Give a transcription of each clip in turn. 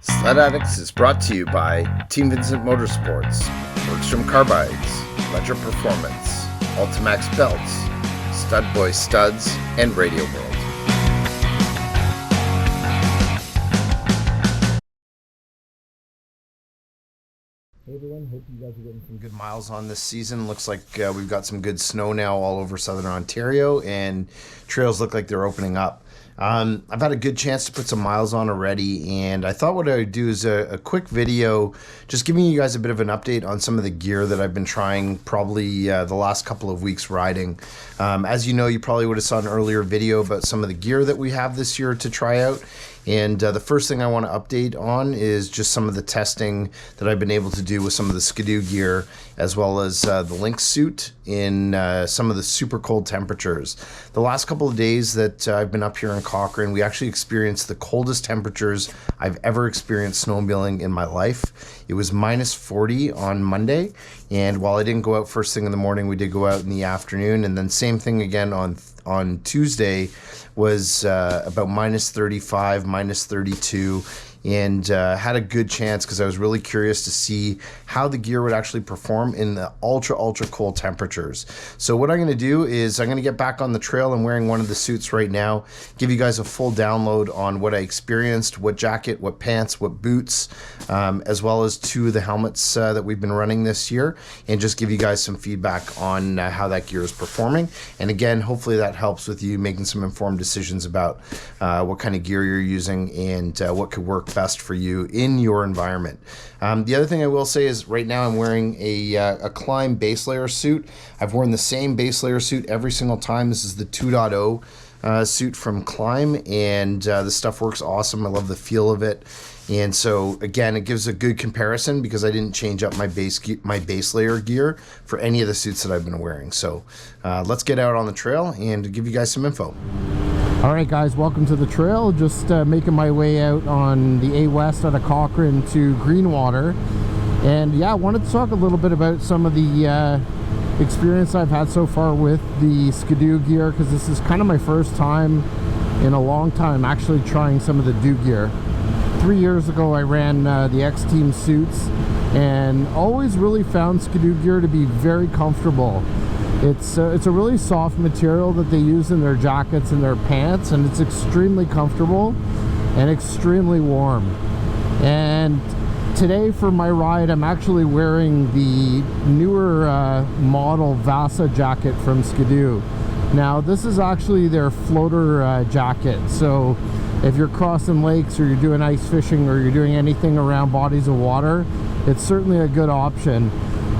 Sledaddicz is brought to you by Team Vincent Motorsports, Bergstrom Carbides, Ledger Performance, Ultimax Belts, Stud Boy Studs, and Radio World. Hey everyone, hope you guys are getting some good miles on this season. Looks like we've got some good snow now all over southern Ontario, and trails look like they're opening up. I've had a good chance to put some miles on already, and I thought what I would do is a quick video just giving you guys a bit of an update on some of the gear that I've been trying probably the last couple of weeks riding. As you know, you probably would have saw an earlier video about some of the gear that we have this year to try out. And the first thing I want to update on is just some of the testing that I've been able to do with some of the Skidoo gear, as well as the Lynx suit in some of the super cold temperatures. The last couple of days that I've been up here in Cochrane, we actually experienced the coldest temperatures I've ever experienced snowmobiling in my life. It was minus 40 on Monday, and while I didn't go out first thing in the morning, we did go out in the afternoon, and then same thing again on Tuesday was about minus 35, minus 32, and had a good chance because I was really curious to see how the gear would actually perform in the ultra cold temperatures. So what I'm going to do is I'm going to get back on the trail. I'm wearing one of the suits right now, give you guys a full download on what I experienced, what jacket, what pants, what boots, as well as two of the helmets that we've been running this year, and just give you guys some feedback on how that gear is performing. And again, hopefully that helps with you making some informed decisions about what kind of gear you're using and what could work best for you in your environment. The other thing I will say is right now I'm wearing a Climb base layer suit. I've worn the same base layer suit every single time. This is the 2.0 suit from Climb, and the stuff works awesome. I love the feel of it. And so again, it gives a good comparison because I didn't change up my base layer gear for any of the suits that I've been wearing. So let's get out on the trail and give you guys some info. All right, guys, welcome to the trail. Just making my way out on the A West out of Cochrane to Greenwater. And yeah, I wanted to talk a little bit about some of the experience I've had so far with the Skidoo gear, because this is kind of my first time in a long time actually trying some of the Doo gear. 3 years ago I ran the X Team suits and always really found Skidoo gear to be very comfortable. It's a really soft material that they use in their jackets and their pants, and it's extremely comfortable and extremely warm. And today for my ride I'm actually wearing the newer model Vasa jacket from Skidoo. Now this is actually their floater jacket, so if you're crossing lakes or you're doing ice fishing or you're doing anything around bodies of water, it's certainly a good option.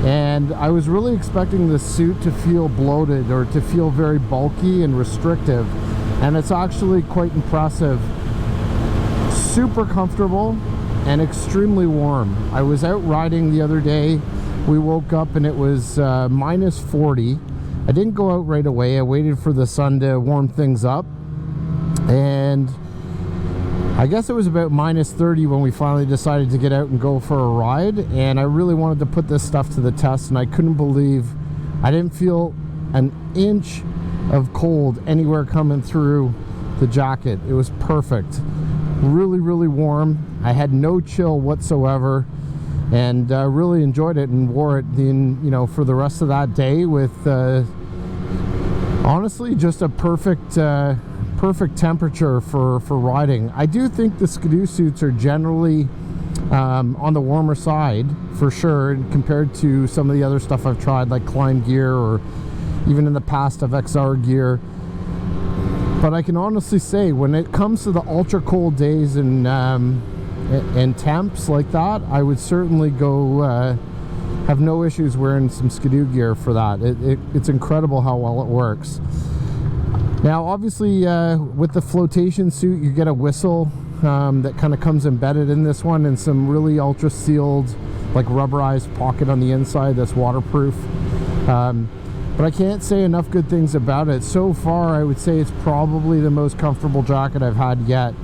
And I was really expecting the suit to feel bloated or to feel very bulky and restrictive, and it's actually quite impressive. Super comfortable and extremely warm. I was out riding the other day. We woke up and it was minus 40. I didn't go out right away. I waited for the sun to warm things up, and I guess it was about minus 30 when we finally decided to get out and go for a ride, and I really wanted to put this stuff to the test, and I couldn't believe I didn't feel an inch of cold anywhere coming through the jacket. It was perfect. Really warm. I had no chill whatsoever, and really enjoyed it and wore it for the rest of that day with honestly just a perfect temperature for riding. I do think the Skidoo suits are generally on the warmer side for sure compared to some of the other stuff I've tried, like Climb gear or even in the past of XR gear. But I can honestly say when it comes to the ultra cold days and temps like that, I would certainly go have no issues wearing some Skidoo gear for that. It's incredible how well it works. Now obviously with the flotation suit you get a whistle that kind of comes embedded in this one, and some really ultra sealed like rubberized pocket on the inside that's waterproof. But I can't say enough good things about it. So far I would say it's probably the most comfortable jacket I've had yet.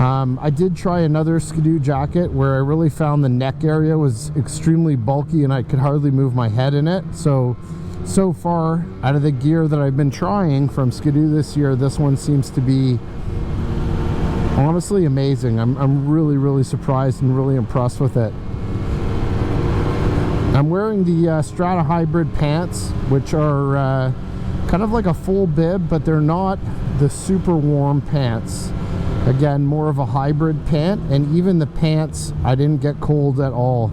I did try another Skidoo jacket where I really found the neck area was extremely bulky and I could hardly move my head in it. So far, out of the gear that I've been trying from Skidoo this year, this one seems to be Honestly amazing. I'm really surprised and really impressed with it. I'm wearing the Stava Hybrid Pants, which are kind of like a full bib, but they're not the super warm pants. Again, more of a hybrid pant, and even the pants, I didn't get cold at all.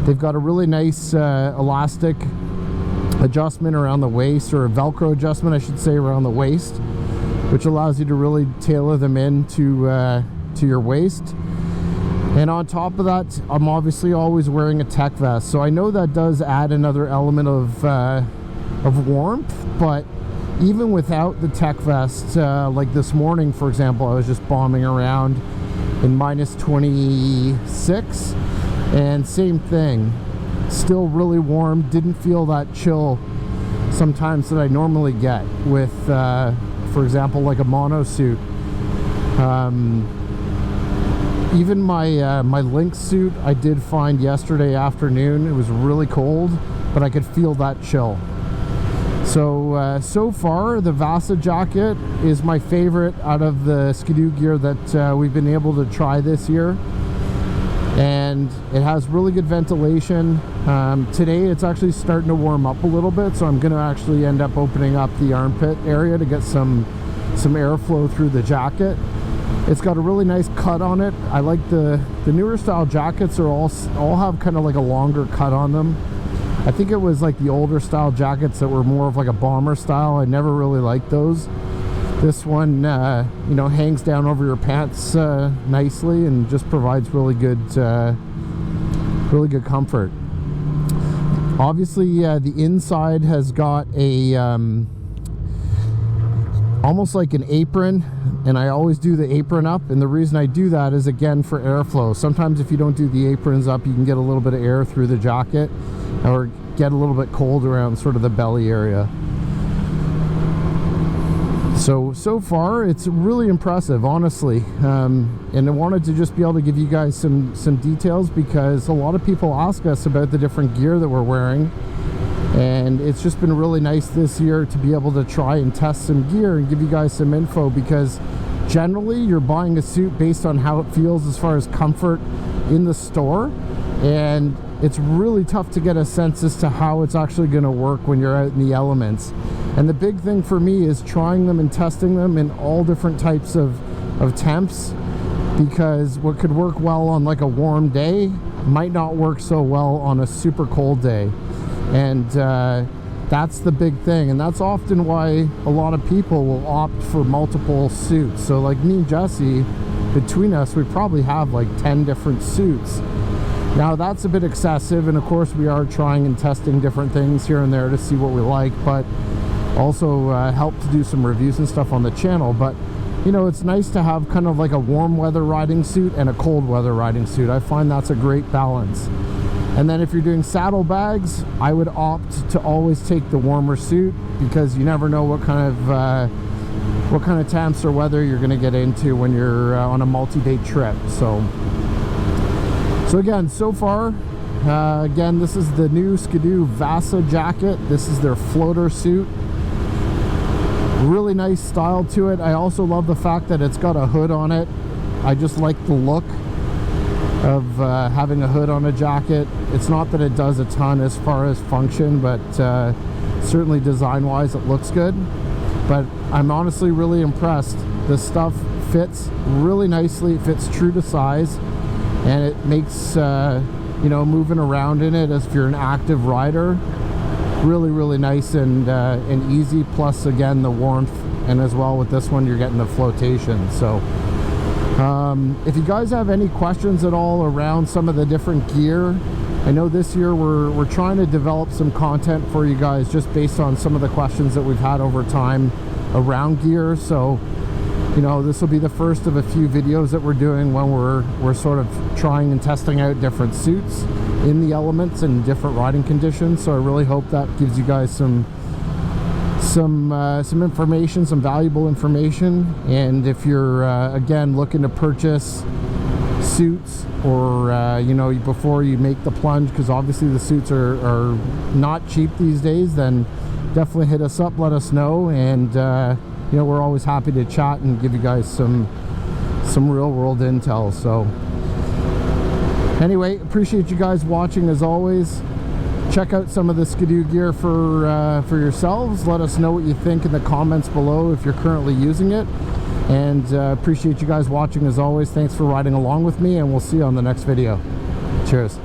They've got a really nice elastic adjustment around the waist, or a Velcro adjustment I should say, around the waist, which allows you to really tailor them in to your waist. And on top of that, I'm obviously always wearing a tech vest, so I know that does add another element of warmth. But even without the tech vest, like this morning for example, I was just bombing around in minus 26, and same thing, still really warm. Didn't feel that chill sometimes that I normally get with for example, like a mono suit. Even my Lynx suit, I did find yesterday afternoon, it was really cold, but I could feel that chill. So so far the Vasa jacket is my favorite out of the Skidoo gear that we've been able to try this year, and it has really good ventilation. Today it's actually starting to warm up a little bit, so I'm going to actually end up opening up the armpit area to get some airflow through the jacket. It's got a really nice cut on it. I like the newer style jackets are all have kind of like a longer cut on them. I think it was like the older style jackets that were more of like a bomber style. I never really liked those. This one you know, hangs down over your pants nicely and just provides really good comfort. Obviously the inside has got a almost like an apron, and I always do the apron up, and the reason I do that is again for airflow. Sometimes if you don't do the aprons up, you can get a little bit of air through the jacket or get a little bit cold around sort of the belly area. So far it's really impressive, honestly, and I wanted to just be able to give you guys some details, because a lot of people ask us about the different gear that we're wearing, and it's just been really nice this year to be able to try and test some gear and give you guys some info, because generally you're buying a suit based on how it feels as far as comfort in the store, and it's really tough to get a sense as to how it's actually going to work when you're out in the elements. And the big thing for me is trying them and testing them in all different types of temps, because what could work well on like a warm day might not work so well on a super cold day. And that's the big thing, and that's often why a lot of people will opt for multiple suits. So like me and Jesse, between us, we probably have like 10 different suits. Now that's a bit excessive, and of course we are trying and testing different things here and there to see what we like, but also help to do some reviews and stuff on the channel. But you know, it's nice to have kind of like a warm weather riding suit and a cold weather riding suit. I find that's a great balance. And then if you're doing saddlebags, I would opt to always take the warmer suit, because you never know what kind of temps or weather you're going to get into when you're on a multi-day trip. So again, so far, again, this is the new Skidoo Vasa jacket. This is their floater suit. Really nice style to it. I also love the fact that it's got a hood on it. I just like the look of having a hood on a jacket. It's not that it does a ton as far as function, but certainly design wise it looks good. But I'm honestly really impressed. This stuff fits really nicely. It fits true to size, and it makes you know, moving around in it as if you're an active rider really nice and easy. Plus again, the warmth, and as well with this one you're getting the flotation. So if you guys have any questions at all around some of the different gear, I know this year we're trying to develop some content for you guys just based on some of the questions that we've had over time around gear. So you know, this will be the first of a few videos that we're doing when we're sort of trying and testing out different suits in the elements and different riding conditions. So I really hope that gives you guys some information, some valuable information. And if you're again looking to purchase suits, or you know, before you make the plunge, because obviously the suits are not cheap these days, then definitely hit us up, let us know, and you know, we're always happy to chat and give you guys some some real world intel. So anyway, appreciate you guys watching as always. Check out some of the Skidoo gear for yourselves. Let us know what you think in the comments below if you're currently using it. And appreciate you guys watching as always. Thanks for riding along with me, and we'll see you on the next video. Cheers.